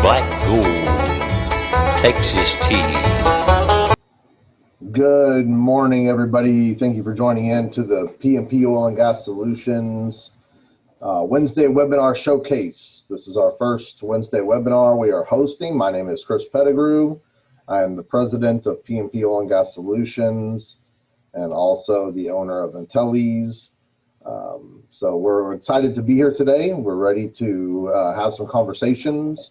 Black Gold, Texas tea. Good morning, everybody. Thank you for joining in to the P&P Oil and Gas Solutions Wednesday webinar showcase. This is our first Wednesday webinar we are hosting. My name is Chris Pettigrew. I am the president of P&P Oil and Gas Solutions and also the owner of Intellis. So we're excited to be here today. We're ready to have some conversations.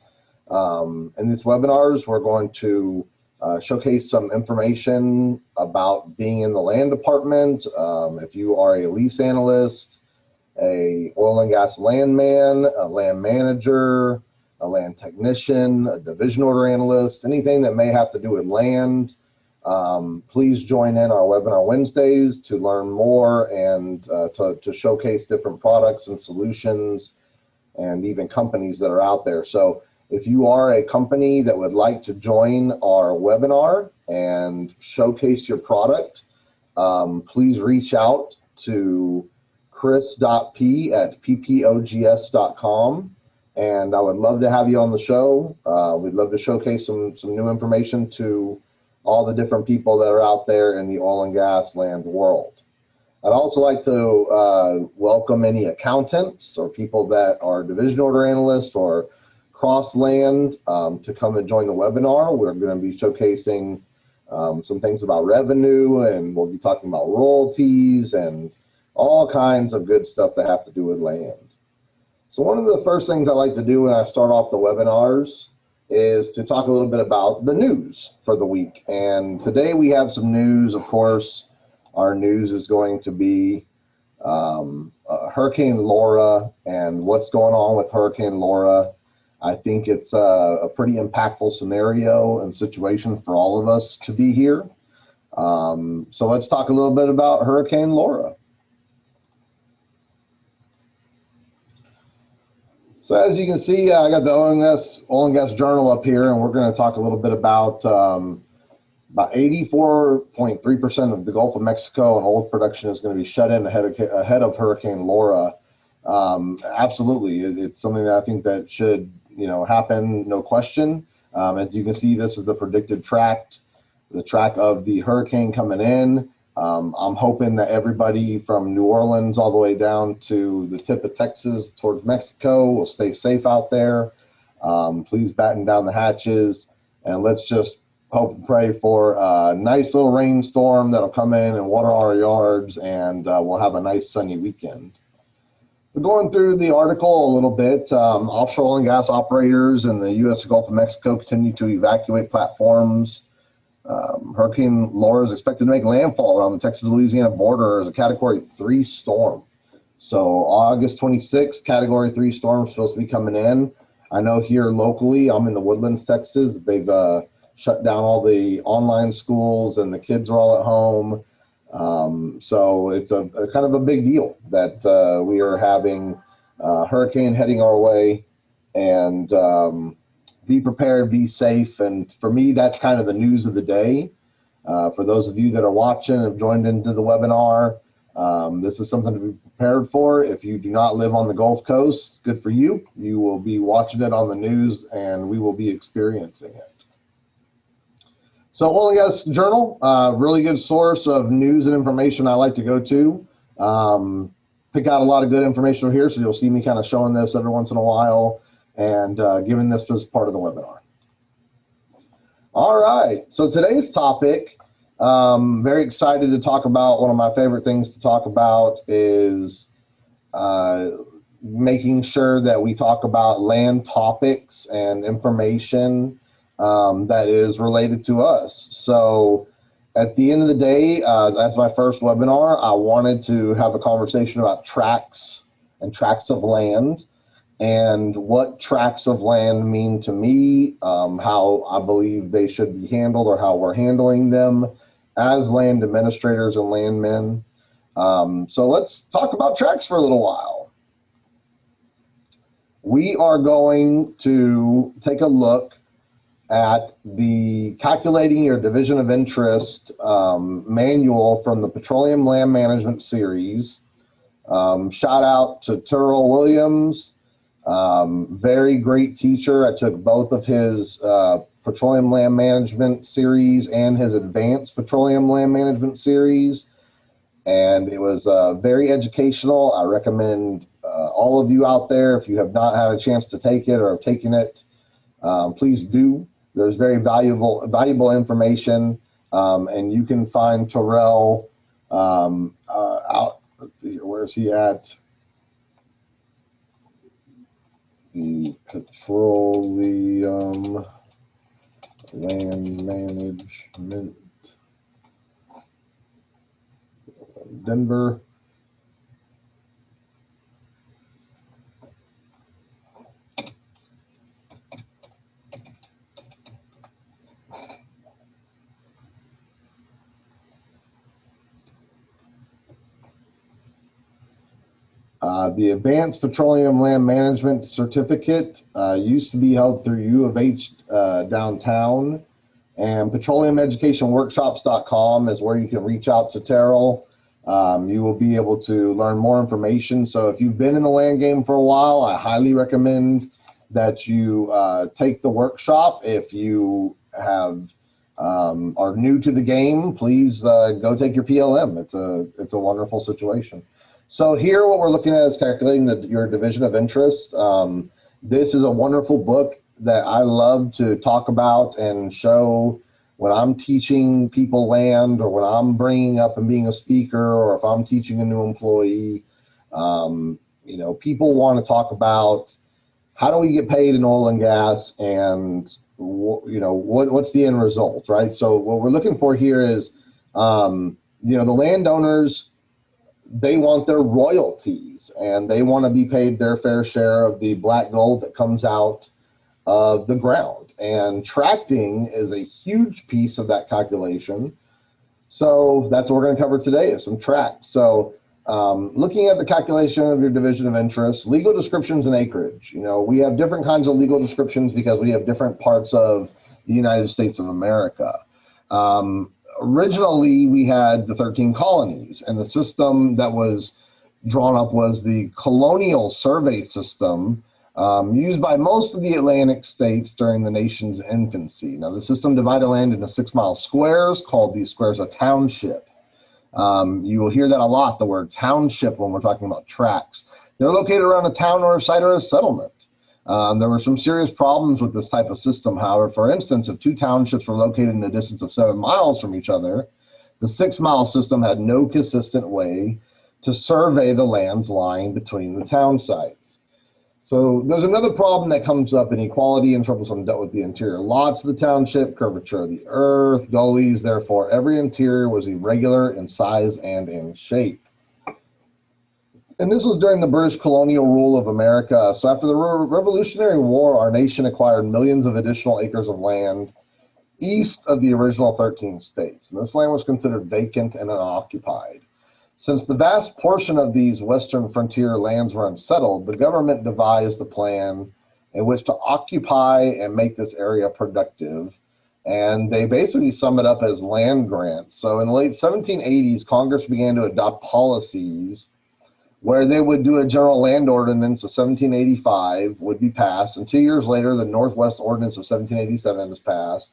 In these webinars, we're going to showcase some information about being in the land department. If you are a lease analyst, a oil and gas landman, a land manager, a land technician, a division order analyst, anything that may have to do with land, please join in our webinar Wednesdays to learn more and to showcase different products and solutions and even companies that are out there. So if you are a company that would like to join our webinar and showcase your product, please reach out to chris.p@ppogs.com, and I would love to have you on the show. We'd love to showcase some new information to all the different people that are out there in the oil and gas land world. I'd also like to welcome any accountants or people that are division order analysts or cross land to come and join the webinar. We're going to be showcasing some things about revenue, and we'll be talking about royalties and all kinds of good stuff that have to do with land. So one of the first things I like to do when I start off the webinars is to talk a little bit about the news for the week. And today we have some news. Of course, our news is going to be Hurricane Laura and what's going on with Hurricane Laura. I think it's a pretty impactful scenario and situation for all of us to be here. So let's talk a little bit about Hurricane Laura. So as you can see, I got the Oil and Gas Journal up here, and we're going to talk a little bit about 84.3% of the Gulf of Mexico and oil production is going to be shut in ahead of Hurricane Laura. Absolutely, it's something that I think that should happen, no question. As you can see, this is the predicted tract, the track of the hurricane coming in. I'm hoping that everybody from New Orleans all the way down to the tip of Texas towards Mexico will stay safe out there. Please batten down the hatches, and let's just hope and pray for a nice little rainstorm that'll come in and water our yards, and we'll have a nice sunny weekend. We're going through the article a little bit. Offshore oil and gas operators in the U.S. Gulf of Mexico continue to evacuate platforms. Hurricane Laura is expected to make landfall around the Texas-Louisiana border as a Category 3 storm. So August 26th, Category 3 storm is supposed to be coming in. I know here locally, I'm in the Woodlands, Texas. They've shut down all the online schools and the kids are all at home. So it's a kind of a big deal that we are having a hurricane heading our way, and be prepared, be safe. And for me, that's kind of the news of the day. For those of you that are watching and have joined into the webinar, this is something to be prepared for. If you do not live on the Gulf Coast, good for you. You will be watching it on the news, and we will be experiencing it. So Oil and Gas Journal, really good source of news and information I like to go to. Pick out a lot of good information here, so you'll see me kind of showing this every once in a while and giving this as part of the webinar. All right, so today's topic, very excited to talk about. One of my favorite things to talk about is making sure that we talk about land topics and information that is related to us. So at the end of the day, that's my first webinar. I wanted to have a conversation about tracts and tracts of land and what tracts of land mean to me, how I believe they should be handled or how we're handling them as land administrators and landmen. So let's talk about tracts for a little while. We are going to take a look at the Calculating Your Division of Interest manual from the Petroleum Land Management series. Shout out to Terrell Williams. Very great teacher. I took both of his petroleum land management series and his advanced petroleum land management series, and it was very educational. I recommend all of you out there, if you have not had a chance to take it or have taken it, please do. There's very valuable information, and you can find Terrell out. Let's see, where's he at? The Petroleum Land Management, Denver. The Advanced Petroleum Land Management Certificate used to be held through U of H downtown, and petroleumeducationworkshops.com is where you can reach out to Terrell. You will be able to learn more information. So if you've been in the land game for a while, I highly recommend that you take the workshop. If you have are new to the game, please go take your PLM. It's a wonderful situation. So here what we're looking at is calculating your division of interest. This is a wonderful book that I love to talk about and show when I'm teaching people land, or when I'm bringing up and being a speaker, or if I'm teaching a new employee. People want to talk about how do we get paid in oil and gas, and what's the end result, right? So what we're looking for here is, the landowners, they want their royalties, and they want to be paid their fair share of the black gold that comes out of the ground. And tracting is a huge piece of that calculation. So that's what we're going to cover today, is some tracts. So looking at the calculation of your division of interest, legal descriptions and acreage. We have different kinds of legal descriptions because we have different parts of the United States of America. Originally, we had the 13 colonies, and the system that was drawn up was the colonial survey system used by most of the Atlantic states during the nation's infancy. Now, the system divided land into 6-mile squares, called these squares a township. You will hear that a lot, the word township, when we're talking about tracts. They're located around a town or a site or a settlement. There were some serious problems with this type of system. However, for instance, if two townships were located in a distance of 7 miles from each other, the 6-mile system had no consistent way to survey the lands lying between the town sites. So there's another problem that comes up: inequality and troublesome dealt with the interior lots of the township, curvature of the earth, gullies. Therefore, every interior was irregular in size and in shape. And this was during the British colonial rule of America. So after the Revolutionary War, our nation acquired millions of additional acres of land east of the original 13 states. And this land was considered vacant and unoccupied. Since the vast portion of these western frontier lands were unsettled, the government devised a plan in which to occupy and make this area productive. And they basically sum it up as land grants. So in the late 1780s, Congress began to adopt policies where they would do a general land ordinance of 1785 would be passed, and 2 years later, the Northwest Ordinance of 1787 was passed.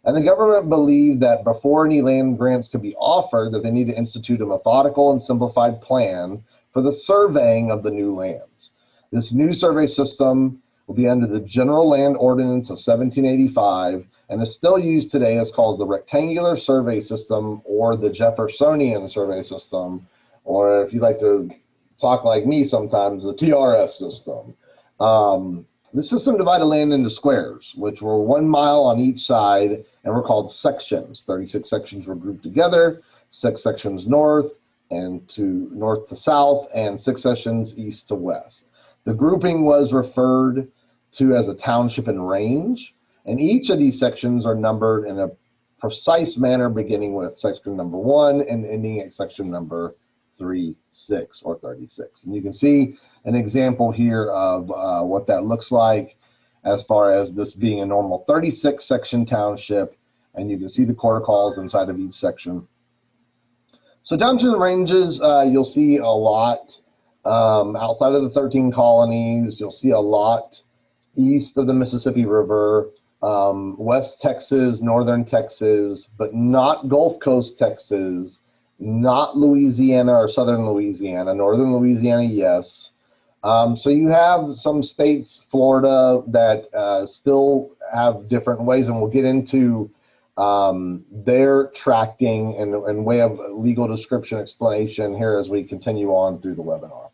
And the government believed that before any land grants could be offered, that they need to institute a methodical and simplified plan for the surveying of the new lands. This new survey system will be under the General Land Ordinance of 1785 and is still used today. As called the Rectangular Survey System, or the Jeffersonian Survey System, or if you like to talk like me sometimes, the TRS system. The system divided land into squares, which were 1 mile on each side, and were called sections. 36 sections were grouped together, 6 sections north to south, and 6 sections east to west. The grouping was referred to as a township and range, and each of these sections are numbered in a precise manner, beginning with section number 1 and ending at section number 36 or 36. And you can see an example here of what that looks like as far as this being a normal 36 section township, and you can see the quarter calls inside of each section. So down to the ranges, you'll see a lot Outside of the 13 colonies, you'll see a lot east of the Mississippi River, West Texas, Northern Texas, but not Gulf Coast Texas, not Louisiana or Southern Louisiana. Northern Louisiana, yes. So you have some states, Florida, that still have different ways, and we'll get into their tracting and way of legal description explanation here as we continue on through the webinar.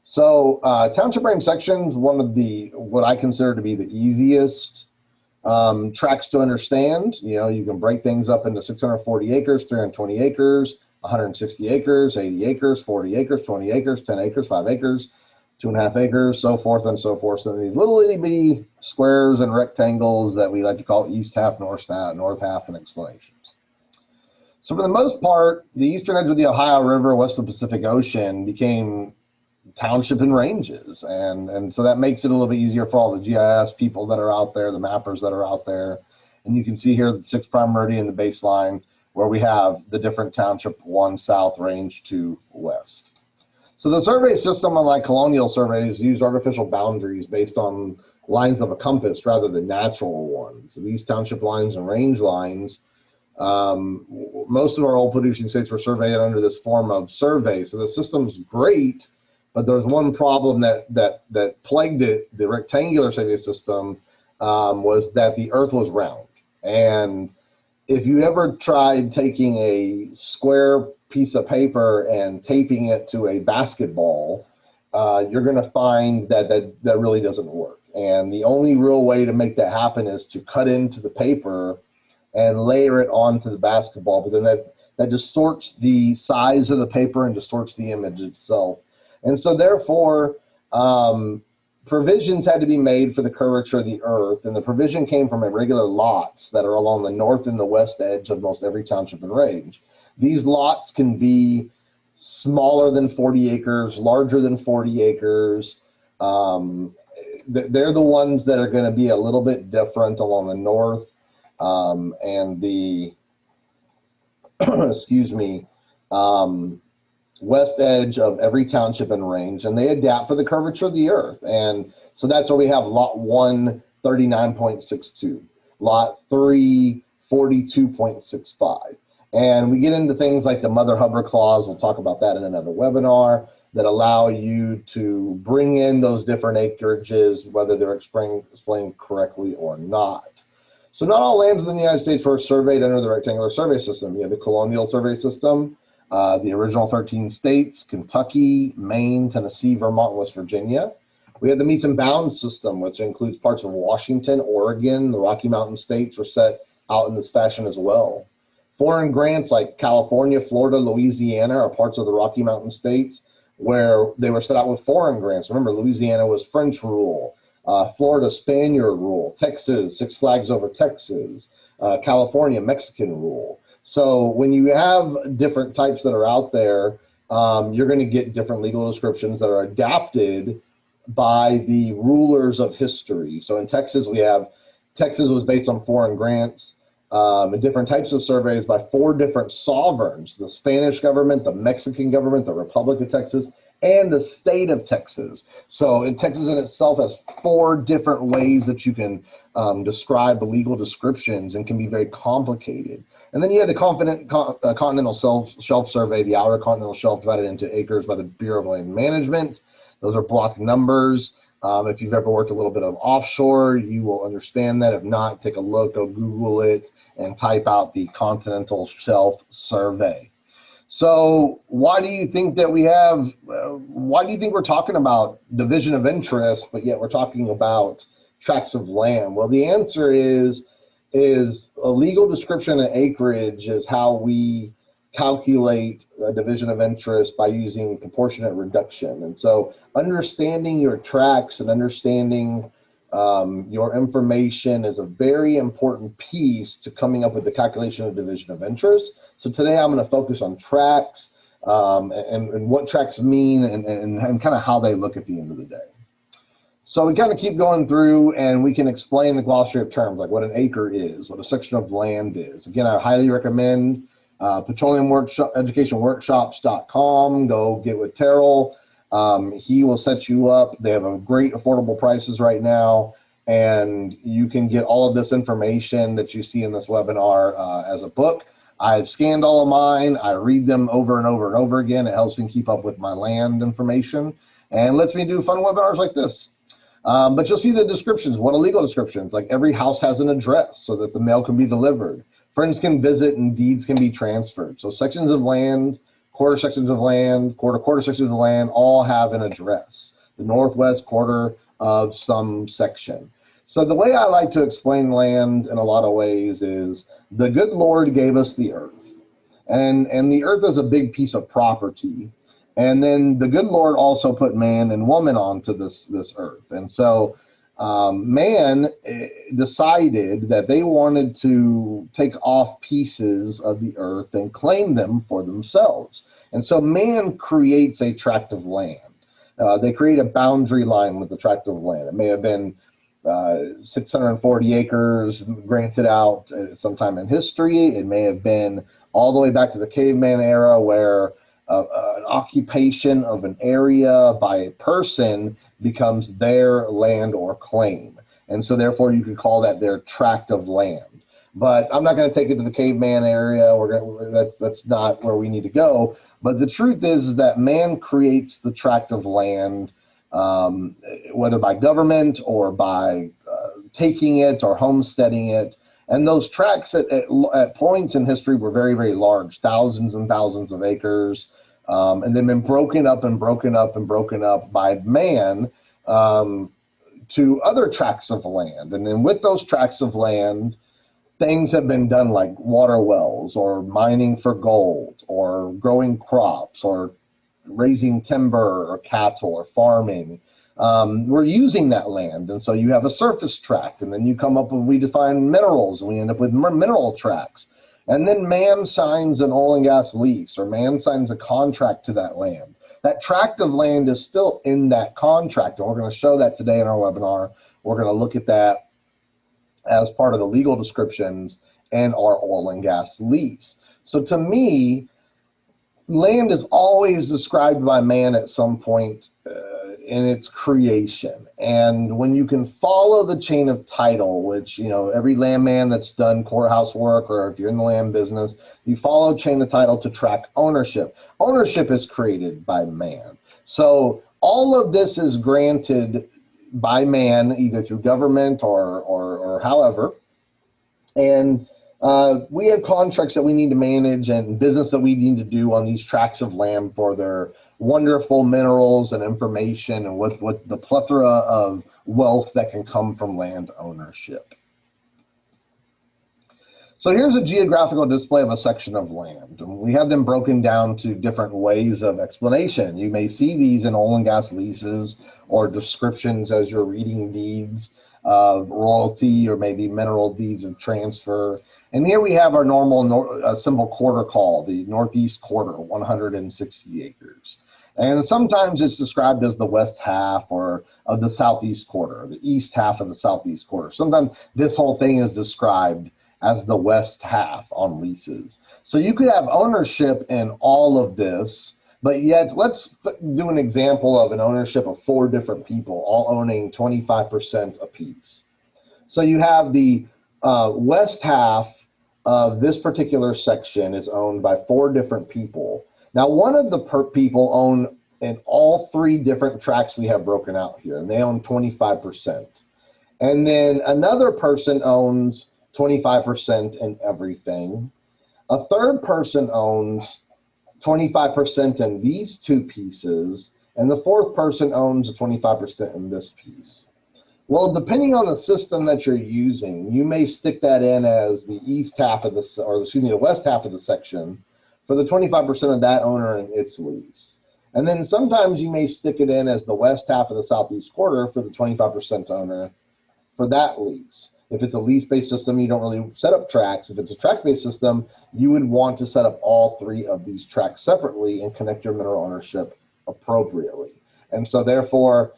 So township range sections, one of the, what I consider to be the easiest tracts to understand. You know, you can break things up into 640 acres, 320 acres, 160 acres, 80 acres, 40 acres, 20 acres, 10 acres, 5 acres, 2.5 acres, so forth and so forth. So these little itty bitty squares and rectangles that we like to call east half, north half, and explanations. So for the most part, the eastern edge of the Ohio River, west of the Pacific Ocean, became township and ranges. And so that makes it a little bit easier for all the GIS people that are out there, the mappers that are out there. And you can see here the 6 prime meridian, the baseline, where we have the different township 1 south, range 2 west. So the survey system, unlike colonial surveys, used artificial boundaries based on lines of a compass rather than natural ones. So these township lines and range lines, most of our oil producing states were surveyed under this form of survey. So the system's great, but there's one problem that plagued it, the rectangular survey system, was that the earth was round. And if you ever tried taking a square piece of paper and taping it to a basketball, you're going to find that really doesn't work. And the only real way to make that happen is to cut into the paper and layer it onto the basketball, but then that distorts the size of the paper and distorts the image itself. And so therefore, provisions had to be made for the curvature of the earth, and the provision came from irregular lots that are along the north and the west edge of most every township and range. These lots can be smaller than 40 acres, larger than 40 acres. They're the ones that are going to be a little bit different along the north and the, excuse me, west edge of every township and range, and they adapt for the curvature of the earth. And so that's where we have lot 1, 39.62, lot 3, 42.65. And we get into things like the Mother Hubbard Clause, we'll talk about that in another webinar, that allow you to bring in those different acreages, whether they're explained correctly or not. So not all lands in the United States were surveyed under the rectangular survey system. You have the colonial survey system, the original 13 states, Kentucky, Maine, Tennessee, Vermont, West Virginia. We have the meets and bounds system, which includes parts of Washington, Oregon, the Rocky Mountain states were set out in this fashion as well. Foreign grants like California, Florida, Louisiana are parts of the Rocky Mountain states where they were set out with foreign grants. Remember, Louisiana was French rule, Florida, Spaniard rule, Texas, Six Flags Over Texas, California, Mexican rule. So when you have different types that are out there, you're going to get different legal descriptions that are adapted by the rulers of history. So in Texas, we have, Texas was based on foreign grants, and different types of surveys by 4 different sovereigns: the Spanish government, the Mexican government, the Republic of Texas, and the state of Texas. So in Texas in itself has 4 different ways that you can describe the legal descriptions, and can be very complicated. And then you have the continental shelf survey, the outer continental shelf divided into acres by the Bureau of Land Management. Those are block numbers. If you've ever worked a little bit of offshore, you will understand that. If not, take a look, go Google it, and type out the continental shelf survey. So why do you think that we have, why do you think we're talking about division of interest, but yet we're talking about tracts of land? Well, the answer is a legal description of acreage is how we calculate a division of interest by using proportionate reduction. And so understanding your tracts and understanding your information is a very important piece to coming up with the calculation of division of interest. So today I'm going to focus on tracts and what tracts mean and kind of how they look at the end of the day. So we kind of keep going through, and we can explain the glossary of terms, like what an acre is, what a section of land is. Again, I highly recommend petroleum education workshops.com. Go get with Terrell. He will set you up. They have a great affordable prices right now, and you can get all of this information that you see in this webinar as a book. I've scanned all of mine. I read them over and over and over again. It helps me keep up with my land information and lets me do fun webinars like this. But you'll see the descriptions. What are legal descriptions? Like every house has an address so that the mail can be delivered. Friends can visit and deeds can be transferred. So sections of land, quarter sections of land, quarter sections of land, all have an address. The northwest quarter of some section. So the way I like to explain land in a lot of ways is the good Lord gave us the earth. And the earth is a big piece of property. And then the good Lord also put man and woman onto this earth. And so man decided that they wanted to take off pieces of the earth and claim them for themselves. And so man creates a tract of land. They create a boundary line with the tract of land. It may have been 640 acres granted out sometime in history. It may have been all the way back to the caveman era where an occupation of an area by a person becomes their land or claim. And so therefore you could call that their tract of land. But I'm not going to take it to the caveman area. That's not where we need to go. But the truth is that man creates the tract of land, whether by government or by taking it or homesteading it. And those tracts at points in history were very, very large, thousands and thousands of acres. And they've been broken up and broken up and broken up by man to other tracts of land. And then with those tracts of land, things have been done like water wells or mining for gold or growing crops or raising timber or cattle or farming. We're using that land. And so you have a surface tract, and then you come up with, we define minerals, and we end up with mineral tracts. And then man signs an oil and gas lease, or man signs a contract to that land. That tract of land is still in that contract. And we're going to show that today in our webinar. We're going to look at that as part of the legal descriptions and our oil and gas lease. So to me, land is always described by man at some point in its creation. And when you can follow the chain of title, which, you know, every landman that's done courthouse work, or if you're in the land business, you follow chain of title to track ownership. Ownership is created by man. So all of this is granted by man, either through government or however. And we have contracts that we need to manage and business that we need to do on these tracts of land for their wonderful minerals and information and with the plethora of wealth that can come from land ownership. So here's a geographical display of a section of land. We have them broken down to different ways of explanation. You may see these in oil and gas leases or descriptions as you're reading deeds of royalty or maybe mineral deeds of transfer. And here we have our normal simple quarter call, the northeast quarter, 160 acres. And sometimes it's described as the west half or of the southeast quarter, the east half of the southeast quarter. Sometimes this whole thing is described as the west half on leases. So you could have ownership in all of this, but yet let's do an example of an ownership of 4 different people, all owning 25% apiece. So you have the west half of this particular section is owned by 4 different people. Now, one of the people own in all 3 different tracts we have broken out here, and they own 25%. And then another person owns 25% in everything. A third person owns 25% in these 2 pieces, and the fourth person owns 25% in this piece. Well, depending on the system that you're using, you may stick that in as the east half of the west half of the section for the 25% of that owner in its lease. And then sometimes you may stick it in as the west half of the southeast quarter for the 25% owner for that lease. If it's a lease-based system, you don't really set up tracts. If it's a tract-based system, you would want to set up all 3 of these tracts separately and connect your mineral ownership appropriately. And so therefore,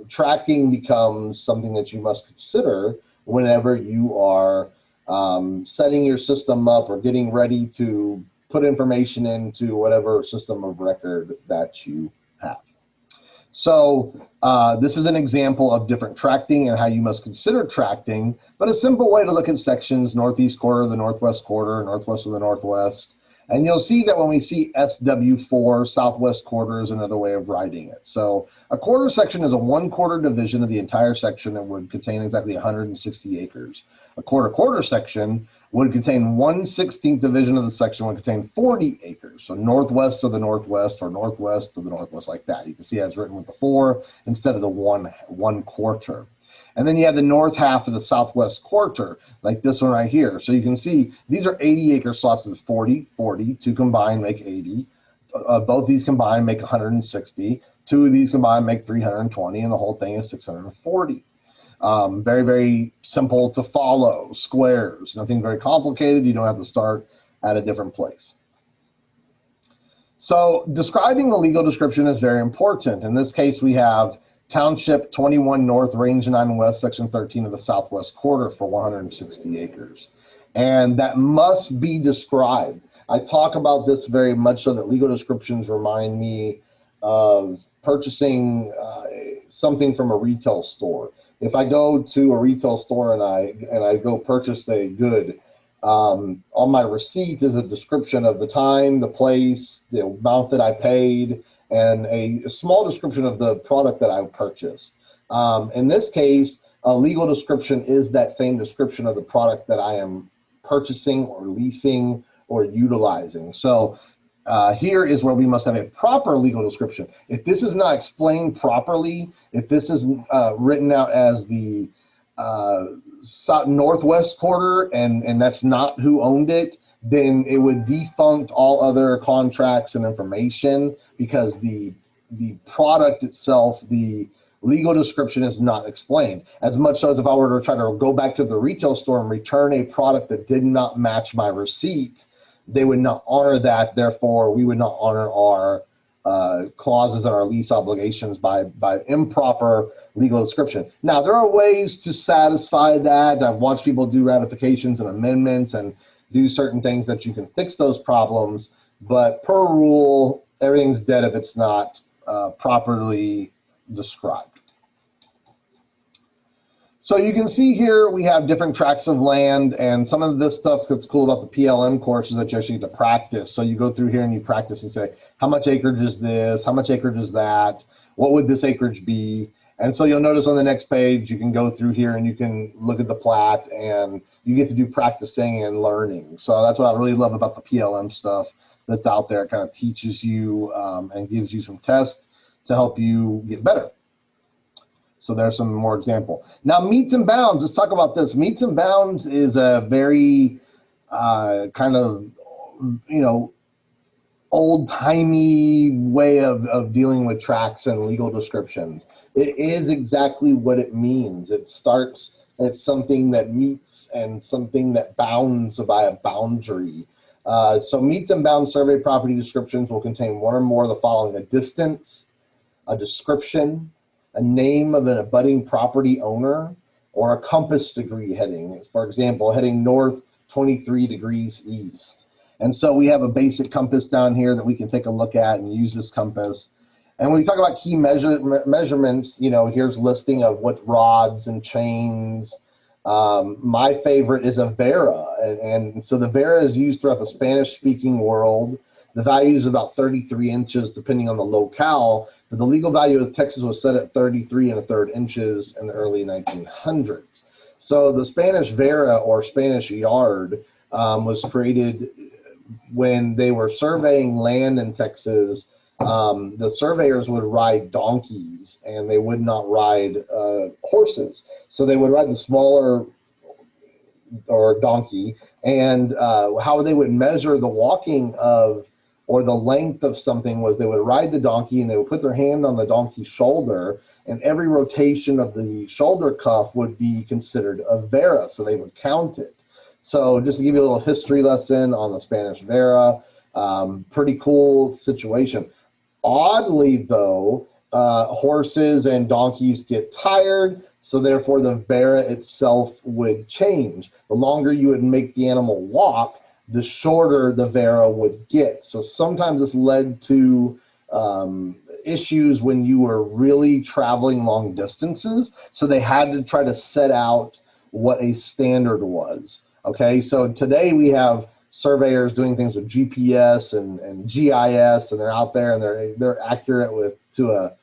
tracking becomes something that you must consider whenever you are setting your system up or getting ready to put information into whatever system of record that you have. So this is an example of different tracting and how you must consider tracting, but a simple way to look at sections: northeast quarter, the northwest quarter, northwest of the northwest. And you'll see that when we see SW4, southwest quarter is another way of writing it. So a quarter section is a 1/4 division of the entire section that would contain exactly 160 acres. A quarter section would contain 1/16 division of the section would contain 40 acres. So northwest of the northwest or northwest of the northwest, like that. You can see it's written with the 4 instead of the 1/4. And then you have the north half of the southwest quarter, like this one right here. So you can see these are 80-acre slots. It's 40, 40. Two combined make 80. Both these combined make 160. Two of these combined make 320, and the whole thing is 640. Very, very simple to follow. Squares, nothing very complicated. You don't have to start at a different place. So describing the legal description is very important. In this case, we have Township 21 North, Range 9 West, Section 13 of the Southwest Quarter for 160 acres. And that must be described. I talk about this very much so that legal descriptions remind me of purchasing something from a retail store. If I go to a retail store and I go purchase a good, on my receipt is a description of the time, the place, the amount that I paid, and a small description of the product that I purchased. In this case, a legal description is that same description of the product that I am purchasing or leasing or utilizing. So here is where we must have a proper legal description. If this is not explained properly, if this is written out as the northwest quarter and that's not who owned it, then it would defunct all other contracts and information, because the product itself, the legal description, is not explained. As much as if I were to try to go back to the retail store and return a product that did not match my receipt, they would not honor that. Therefore, we would not honor our clauses and our lease obligations by improper legal description. Now, there are ways to satisfy that. I've watched people do ratifications and amendments and do certain things that you can fix those problems, but per rule, everything's dead if it's not properly described. So you can see here we have different tracts of land, and some of this stuff that's cool about the PLM course is that you actually get to practice. So you go through here and you practice and say, how much acreage is this? How much acreage is that? What would this acreage be? And so you'll notice on the next page, you can go through here and you can look at the plat, and you get to do practicing and learning. So that's what I really love about the PLM stuff that's out there. It kind of teaches you and gives you some tests to help you get better. So there's some more example. Now, meets and bounds, let's talk about this. Meets and bounds is a very kind of, old-timey way of dealing with tracts and legal descriptions. It is exactly what it means. It starts at something that meets and something that bounds by a boundary. So meets and bounds survey property descriptions will contain one or more of the following: a distance, a description, a name of an abutting property owner, or a compass degree heading. For example, heading north 23 degrees east. And so we have a basic compass down here that we can take a look at and use this compass. And when we talk about key measurements, here's a listing of what rods and chains. My favorite is a vara. And so the vara is used throughout the Spanish-speaking world. The value is about 33 inches, depending on the locale. But the legal value of Texas was set at 33 1/3 inches in the early 1900s. So the Spanish vara, or Spanish yard, was created when they were surveying land in Texas. The surveyors would ride donkeys, and they would not ride horses. So they would ride the smaller or donkey, and how they would measure the walking of or the length of something was they would ride the donkey and they would put their hand on the donkey's shoulder, and every rotation of the shoulder cuff would be considered a vara, so they would count it. So just to give you a little history lesson on the Spanish vara, pretty cool situation. Oddly though, horses and donkeys get tired, so therefore the vara itself would change. The longer you would make the animal walk, the shorter the vara would get. So sometimes this led to issues when you were really traveling long distances. So they had to try to set out what a standard was. Okay, so today we have surveyors doing things with GPS and GIS, and they're out there and they're accurate with to a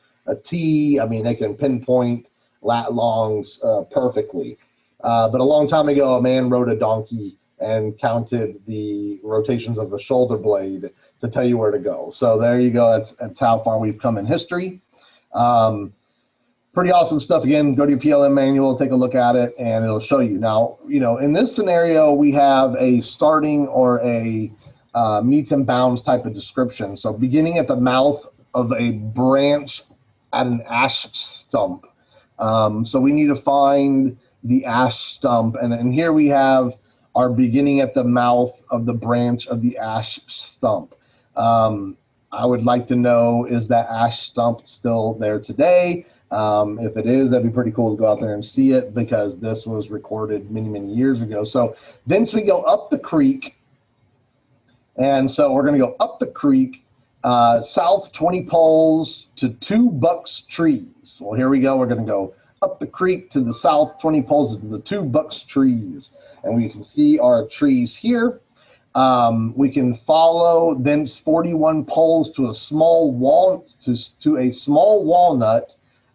T. I mean, they can pinpoint lat longs perfectly. But a long time ago, a man rode a donkey and counted the rotations of the shoulder blade to tell you where to go. So there you go. That's how far we've come in history. Pretty awesome stuff. Again, go to your PLM manual, take a look at it, and it'll show you. Now, in this scenario, we have a starting or a meets and bounds type of description. So beginning at the mouth of a branch at an ash stump. So we need to find the ash stump. And here we have our beginning at the mouth of the branch of the ash stump. I would like to know, is that ash stump still there today? If it is, that'd be pretty cool to go out there and see it, because this was recorded many, many years ago. So then we go up the creek. And so we're going to go up the creek, south 20 poles to 2 bucks trees. Well, here we go. We're going to go up the creek to the south 20 poles to the 2 bucks trees. And we can see our trees here. We can follow thence 41 poles to a small walnut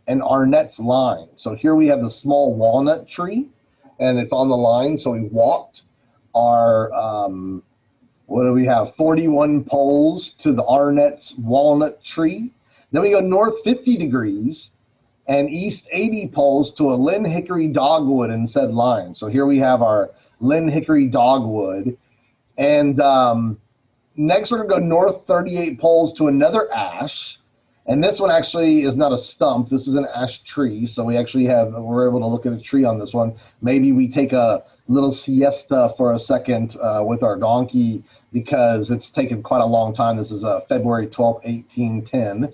and Arnett's line. So here we have the small walnut tree, and it's on the line. So we walked our, what do we have? 41 poles to the Arnett's walnut tree. Then we go north 50 degrees and east 80 poles to a Lynn Hickory dogwood in said line. So here we have our Lynn Hickory dogwood. And next we're gonna go north 38 poles to another ash. And this one actually is not a stump. This is an ash tree. So we're able to look at a tree on this one. Maybe we take a little siesta for a second with our donkey, because it's taken quite a long time. This is February 12th, 1810.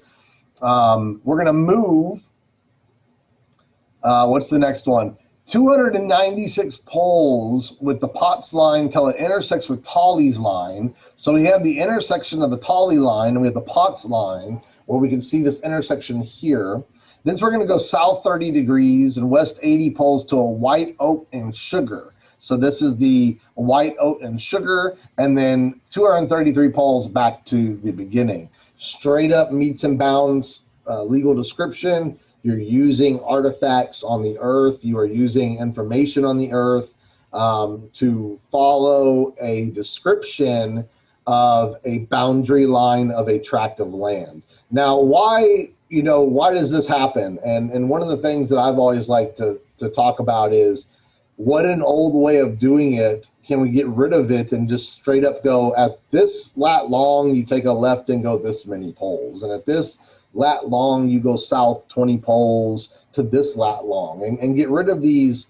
We're gonna move, what's the next one? 296 poles with the Potts line till it intersects with Tolley's line. So we have the intersection of the Tolley line and we have the Potts line, where we can see this intersection here. Then we're going to go south 30 degrees and west 80 poles to a white oat and sugar. So this is the white oat and sugar, and then 233 poles back to the beginning. Straight up meets and bounds legal description. You're using artifacts on the earth. You are using information on the earth to follow a description of a boundary line of a tract of land. Now, why does this happen? And one of the things that I've always liked to talk about is, what an old way of doing it. Can we get rid of it and just straight up go, at this lat long, you take a left and go this many poles. And at this lat long, you go south 20 poles to this lat long, and get rid of these,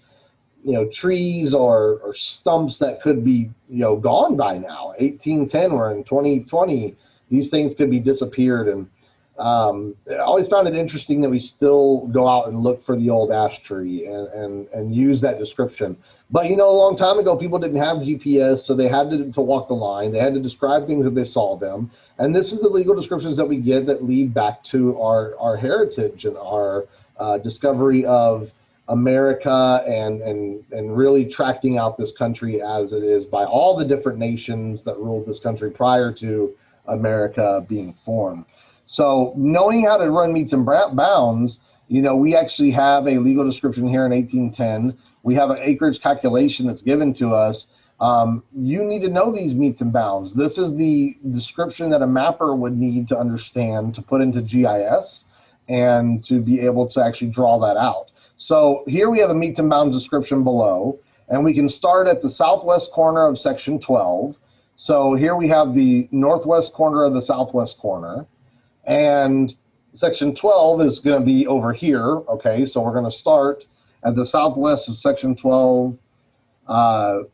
trees or stumps that could be, gone by now. 1810, we're in 2020. These things could be disappeared. And I always found it interesting that we still go out and look for the old ash tree and use that description. But a long time ago, people didn't have GPS, so they had to walk the line. They had to describe things as they saw them. And this is the legal descriptions that we get that lead back to our heritage and our discovery of America and really tracting out this country as it is by all the different nations that ruled this country prior to America being formed. So knowing how to run meets and bounds, we actually have a legal description here in 1810. We have an acreage calculation that's given to us. You need to know these meets and bounds. This is the description that a mapper would need to understand to put into GIS and to be able to actually draw that out. So here we have a meets and bounds description below, and we can start at the southwest corner of section 12. So here we have the northwest corner of the southwest corner. And section 12 is going to be over here. Okay, so we're going to start at the southwest of section 12, it's going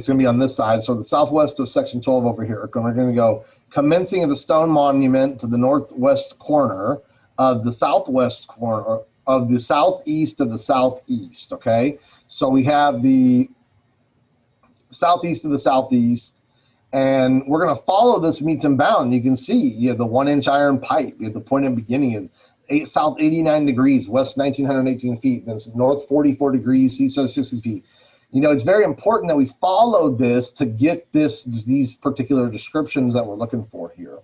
to be on this side. So the southwest of section 12 over here. We're going to go commencing at the stone monument to the northwest corner of the southwest corner of the southeast of the southeast. Okay, so we have the southeast of the southeast. And we're going to follow this meets and bound. You can see you have the 1-inch iron pipe. You have the point of beginning is south 89 degrees, west 1918 feet, then north 44 degrees, east 60 feet. You know, it's very important that we follow this to get these particular descriptions that we're looking for here.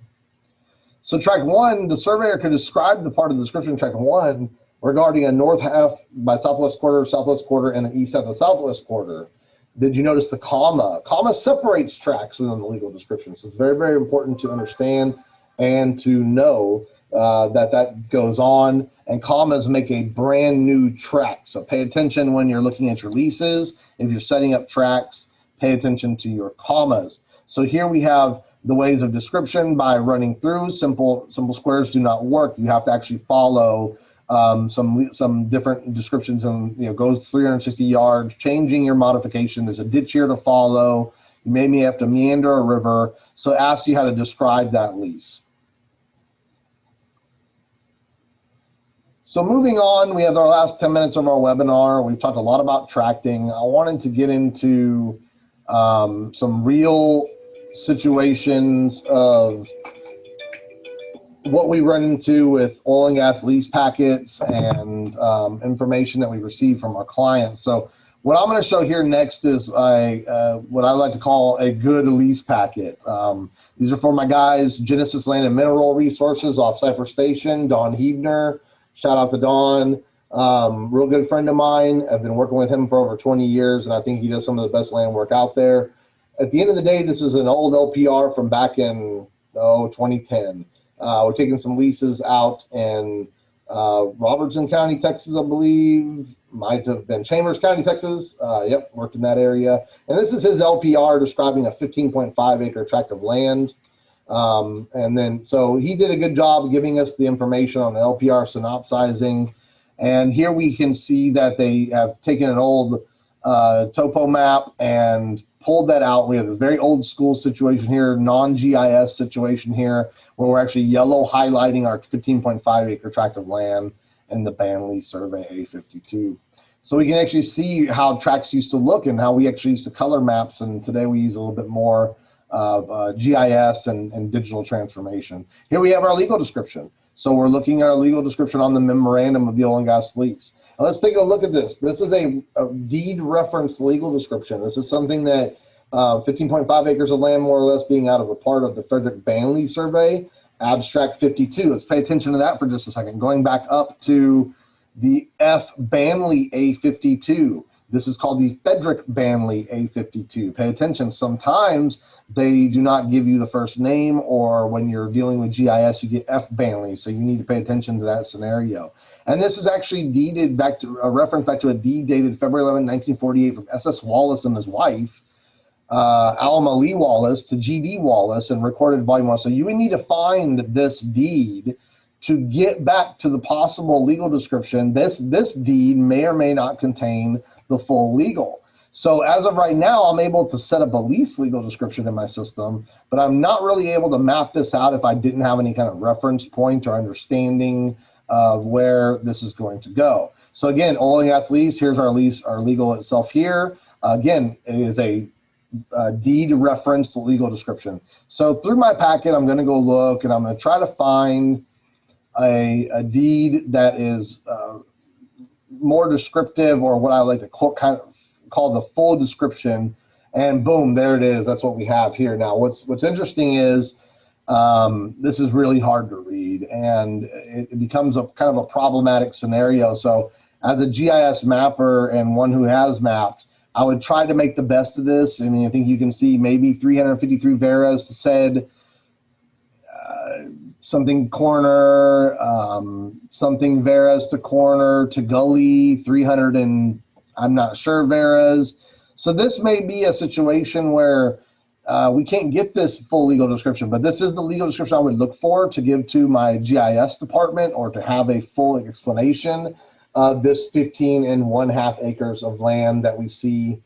So tract 1, the surveyor could describe the part of the description in tract 1 regarding a north half by southwest quarter, and an east half of southwest quarter. Did you notice the comma? Comma separates tracts within the legal description. So it's very, very important to understand and to know that goes on. And commas make a brand new tract. So pay attention when you're looking at your leases. If you're setting up tracts, pay attention to your commas. So here we have the ways of description by running through. Simple squares do not work. You have to actually follow some different descriptions, and goes 360 yards, changing your modification. There's a ditch here to follow. You may have to meander a river. So it asks you how to describe that lease. So moving on, we have our last 10 minutes of our webinar. We've talked a lot about tracting. I wanted to get into some real situations of what we run into with oil and gas lease packets and information that we receive from our clients. So what I'm going to show here next is what I like to call a good lease packet. These are for my guys, Genesis Land and Mineral Resources off Cypress Station, Don Hebner. Shout out to Don, real good friend of mine. I've been working with him for over 20 years, and I think he does some of the best land work out there. At the end of the day, this is an old LPR from back in 2010. We're taking some leases out in Robertson County, Texas, I believe. Might have been Chambers County, Texas. Yep, worked in that area. And this is his LPR describing a 15.5 acre tract of land. And then, so he did a good job giving us the information on the LPR synopsizing. And here we can see that they have taken an old topo map and pulled that out. We have a very old school situation here, non-GIS situation here, where we're actually yellow highlighting our 15.5 acre tract of land in the Banley Survey A52. So we can actually see how tracts used to look and how we actually used to color maps. And today we use a little bit more of GIS and digital transformation. Here we have our legal description. So we're looking at our legal description on the memorandum of the oil and gas lease. Now let's take a look at this. This is a deed reference legal description. This is something that 15.5 acres of land, more or less, being out of a part of the Frederick Banley Survey, Abstract 52. Let's pay attention to that for just a second. Going back up to the F. Banley A52. This is called the Frederick Banley A52. Pay attention. Sometimes they do not give you the first name, or when you're dealing with GIS, you get F. Banley. So you need to pay attention to that scenario. And this is actually deeded back to a reference back to a deed dated February 11, 1948 from S.S. Wallace and his wife, Alma Lee Wallace, to G.D. Wallace, and recorded volume 1. So you would need to find this deed to get back to the possible legal description. This deed may or may not contain the full legal. So as of right now, I'm able to set up a lease legal description in my system, but I'm not really able to map this out if I didn't have any kind of reference point or understanding of where this is going to go. So again, oil and gas lease, here's our lease, our legal itself here. Again, it is a deed reference to legal description. So through my packet, I'm going to go look, and I'm going to try to find a deed that is more descriptive, or what I like to call the full description. And boom, there it is. That's what we have here. Now, what's interesting is this is really hard to read, and it becomes a kind of a problematic scenario. So as a GIS mapper and one who has mapped, I would try to make the best of this. I mean, I think you can see maybe 353 Veras said something corner, something Veras to corner to gully, 300 and I'm not sure Veras. So this may be a situation where we can't get this full legal description, but this is the legal description I would look for to give to my GIS department, or to have a full explanation of this 15.5 acres of land that we see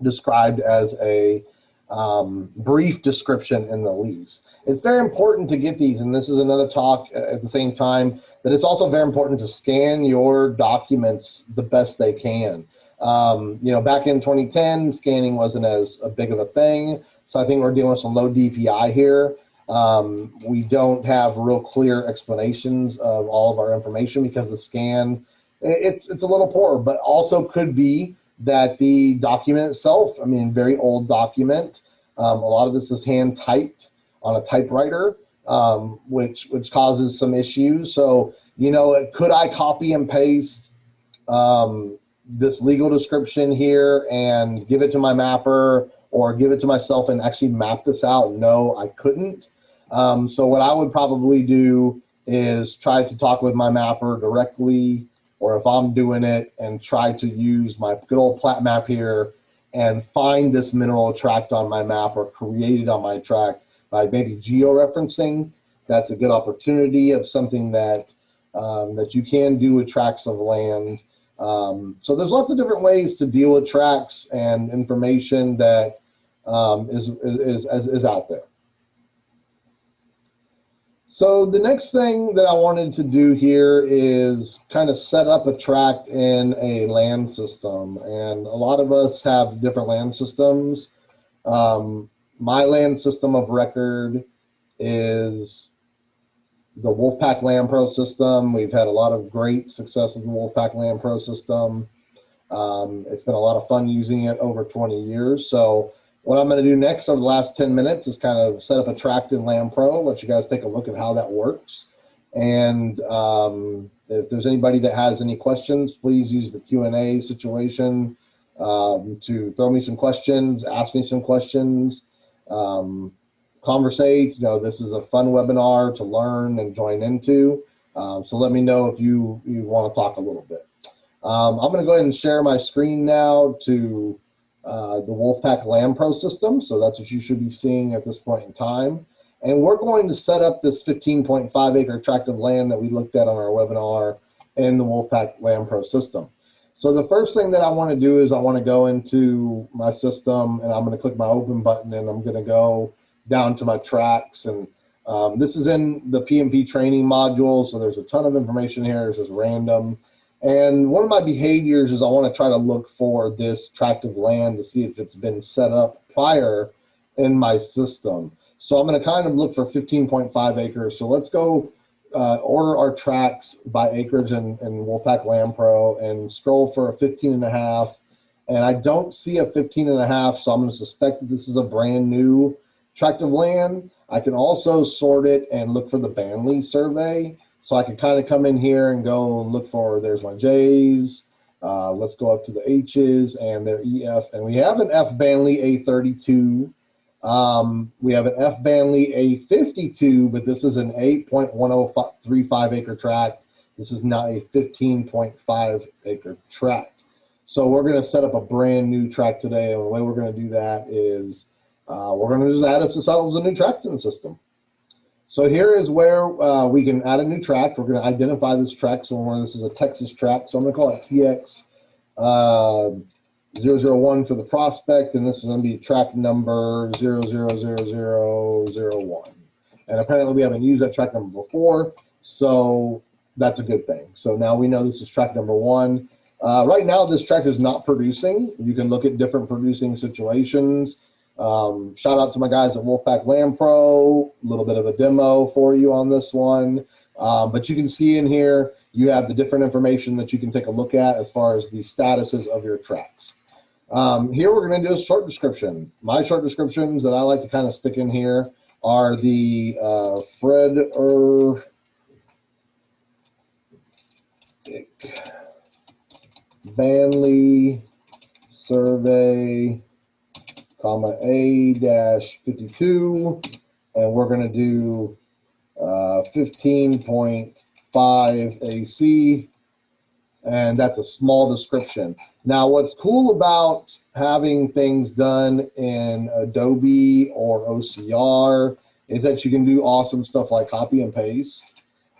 described as a brief description in the lease. It's very important to get these, and this is another talk at the same time, that it's also very important to scan your documents the best they can. You know, back in 2010, scanning wasn't as big of a thing. So I think we're dealing with some low DPI here. We don't have real clear explanations of all of our information because the scan, it's a little poor, but also could be that the document itself, I mean, very old document. A lot of this is hand typed on a typewriter, which causes some issues. So, you know, could I copy and paste this legal description here and give it to my mapper or give it to myself and actually map this out? No, I couldn't. So what I would probably do is try to talk with my mapper directly, or if I'm doing it, and try to use my good old plat map here and find this mineral tract on my map or create it on my tract by maybe georeferencing. That's a good opportunity of something that that you can do with tracts of land. So there's lots of different ways to deal with tracts and information that is out there. So the next thing that I wanted to do here is kind of set up a tract in a land system. And a lot of us have different land systems. My land system of record is the Wolfepak Landpro system. We've had a lot of great success with the Wolfepak Landpro system. It's been a lot of fun using it over 20 years. So what I'm going to do next over the last 10 minutes is kind of set up a tract in Landpro, let you guys take a look at how that works. And if there's anybody that has any questions, please use the Q&A situation to throw me some questions, ask me some questions, conversate. You know, this is a fun webinar to learn and join into. So let me know if you want to talk a little bit. I'm going to go ahead and share my screen now to the Wolfepak Landpro system. So that's what you should be seeing at this point in time. And we're going to set up this 15.5 acre tract of land that we looked at on our webinar in the Wolfepak Landpro system. So the first thing that I want to do is I want to go into my system and I'm going to click my open button and I'm going to go down to my tracts. And this is in the PMP training module. So there's a ton of information here. It's just random. And one of my behaviors is I want to try to look for this tract of land to see if it's been set up prior in my system. So I'm going to kind of look for 15.5 acres. So let's go order our tracts by acreage in Wolfepak Landpro and scroll for a 15.5. And I don't see a 15.5, so I'm going to suspect that this is a brand new tract of land. I can also sort it and look for the Banley survey. So I can kind of come in here and go and look for, there's my J's. Let's go up to the H's and their EF. And we have an F Banley A32. We have an F Banley A52, but this is an 8.1035 acre tract. This is not a 15.5 acre tract. So we're going to set up a brand new tract today. And the way we're going to do that is we're going to just add ourselves a new tract in the system. So here is where we can add a new tract. We're going to identify this tract. So this is a Texas tract. So I'm going to call it TX 001 for the prospect. And this is going to be tract number 000001. And apparently we haven't used that tract number before. So that's a good thing. So now we know this is tract number 1. Right now this tract is not producing. You can look at different producing situations. Shout out to my guys at Wolfepak Landpro, a little bit of a demo for you on this one. But you can see in here, you have the different information that you can take a look at as far as the statuses of your tracts. Here we're going to do a short description. My short descriptions that I like to kind of stick in here are the Banley survey, A-52, and we're going to do 15.5 AC, and that's a small description. Now, what's cool about having things done in Adobe or OCR is that you can do awesome stuff like copy and paste.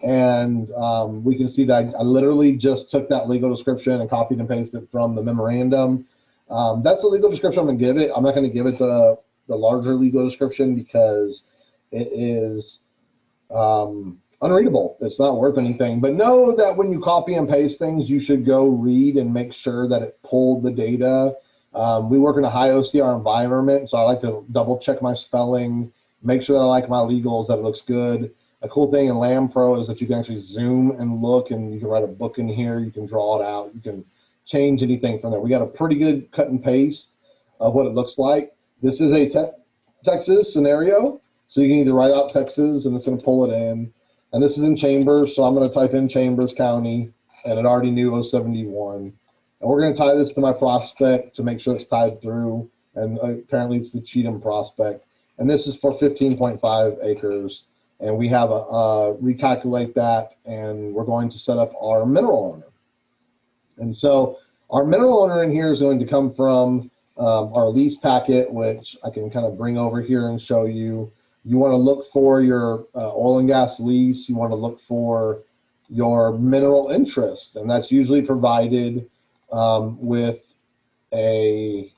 And we can see that I literally just took that legal description and copied and pasted it from the memorandum. That's the legal description I'm going to give it. I'm not going to give it the larger legal description because it is unreadable. It's not worth anything. But know that when you copy and paste things, you should go read and make sure that it pulled the data We work in a high OCR environment, so I like to double check my spelling, make sure that I like my legals, that it looks good. A cool thing in Landpro is that you can actually zoom and look, and you can write a book in here. You can draw it out. You can change anything from there. We got a pretty good cut and paste of what it looks like. This is a Texas scenario, so you can either write out Texas, and it's going to pull it in. And this is in Chambers, so I'm going to type in Chambers County, and it already knew 071. And we're going to tie this to my prospect to make sure it's tied through, and apparently it's the Cheatham prospect. And this is for 15.5 acres. And we have a recalculate that, and we're going to set up our mineral owner. And so our mineral owner in here is going to come from our lease packet, which I can kind of bring over here and show you. You want to look for your oil and gas lease. You want to look for your mineral interest, and that's usually provided with a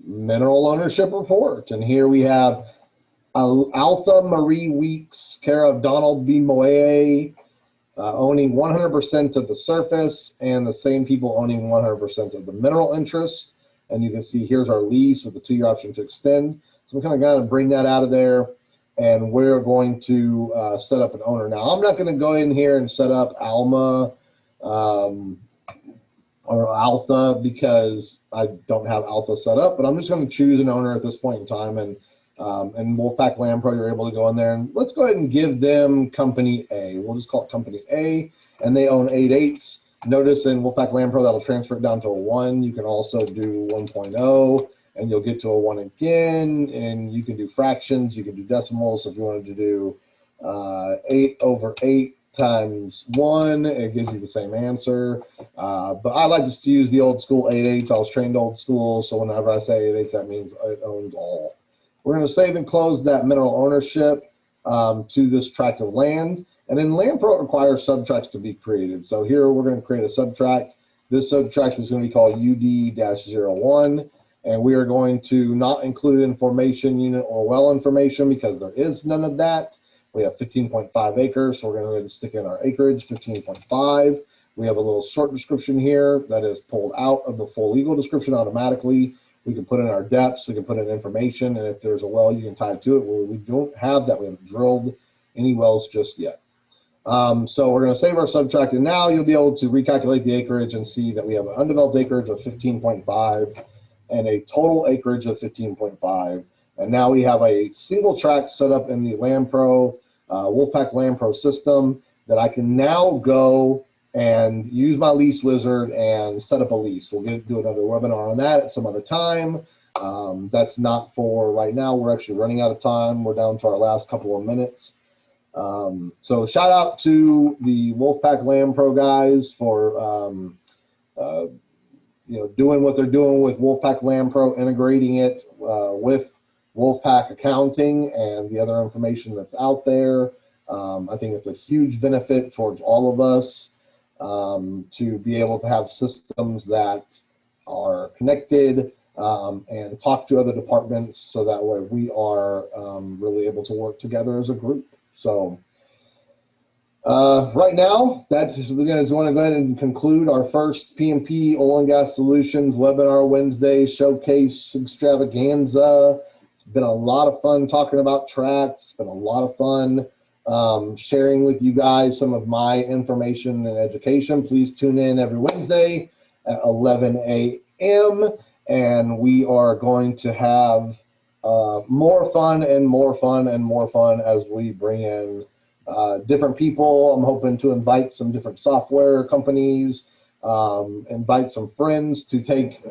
mineral ownership report. And here we have Alpha Marie Weeks, care of Donald B. Moye, owning 100% of the surface, and the same people owning 100% of the mineral interest. And you can see here's our lease with the 2-year option to extend. So we're kind of going to bring that out of there, and we're going to set up an owner. Now, I'm not going to go in here and set up Alma or Alpha because I don't have Alpha set up, but I'm just going to choose an owner at this point in time. And Wolfepak Landpro, you're able to go in there, and let's go ahead and give them Company A. We'll just call it Company A, and they own 8/8. Notice in Wolfepak Landpro, that'll transfer it down to a 1. You can also do 1.0, and you'll get to a 1 again, and you can do fractions, you can do decimals. So if you wanted to do 8/8 times 1, it gives you the same answer. But I like just to use the old school 8/8. I was trained old school, so whenever I say 8/8, that means it owns all. We're going to save and close that mineral ownership to this tract of land. And then Landpro requires subtracts to be created. So here we're going to create a subtract. This subtract is going to be called UD-01. And we are going to not include information unit or well information because there is none of that. We have 15.5 acres, so we're going to go ahead and stick in our acreage, 15.5. We have a little short description here that is pulled out of the full legal description automatically. We can put in our depths, we can put in information, and if there's a well, you can tie it to it. Well, we don't have that. We haven't drilled any wells just yet. So we're going to save our subtract, and now you'll be able to recalculate the acreage and see that we have an undeveloped acreage of 15.5 and a total acreage of 15.5. And now we have a single tract set up in the Landpro, Wolfepak Landpro system that I can now go and use my lease wizard and set up a lease. We'll do another webinar on that at some other time. That's not for right now. We're actually running out of time. We're down to our last couple of minutes. So shout out to the Wolfepak Landpro guys for doing what they're doing with Wolfepak Landpro, integrating it with Wolfepak accounting and the other information that's out there. I think it's a huge benefit towards all of us. To be able to have systems that are connected and talk to other departments, so that way we are really able to work together as a group. So right now, we guys want to go ahead and conclude our first PMP Oil and Gas Solutions Webinar Wednesday Showcase Extravaganza. It's been a lot of fun talking about Tract. It's been a lot of fun sharing with you guys some of my information and education. Please tune in every Wednesday at 11 a.m. and we are going to have more fun and more fun and more fun as we bring in different people. I'm hoping to invite some different software companies, invite some friends to take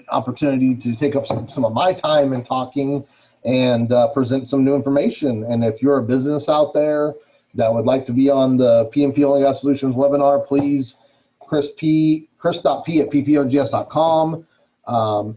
opportunity to take up some of my time in talking and present some new information. And if you're a business out there that would like to be on the PMP Oil and Gas Solutions webinar, please chris.p at ppogs.com,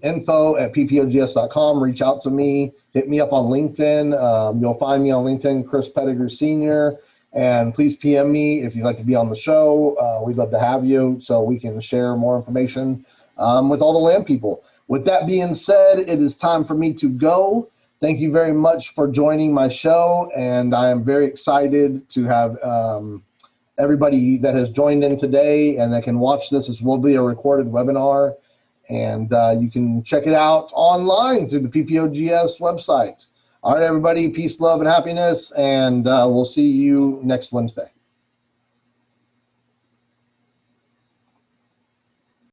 info@ppogs.com. Reach out to me, hit me up on LinkedIn. You'll find me on LinkedIn, Chris Pettigrew Sr. And please PM me if you'd like to be on the show. We'd love to have you so we can share more information with all the land people. With that being said, it is time for me to go. Thank you very much for joining my show, and I am very excited to have everybody that has joined in today and that can watch this. This will be a recorded webinar, And you can check it out online through the PPOGS website. All right, everybody, peace, love, and happiness, and we'll see you next Wednesday.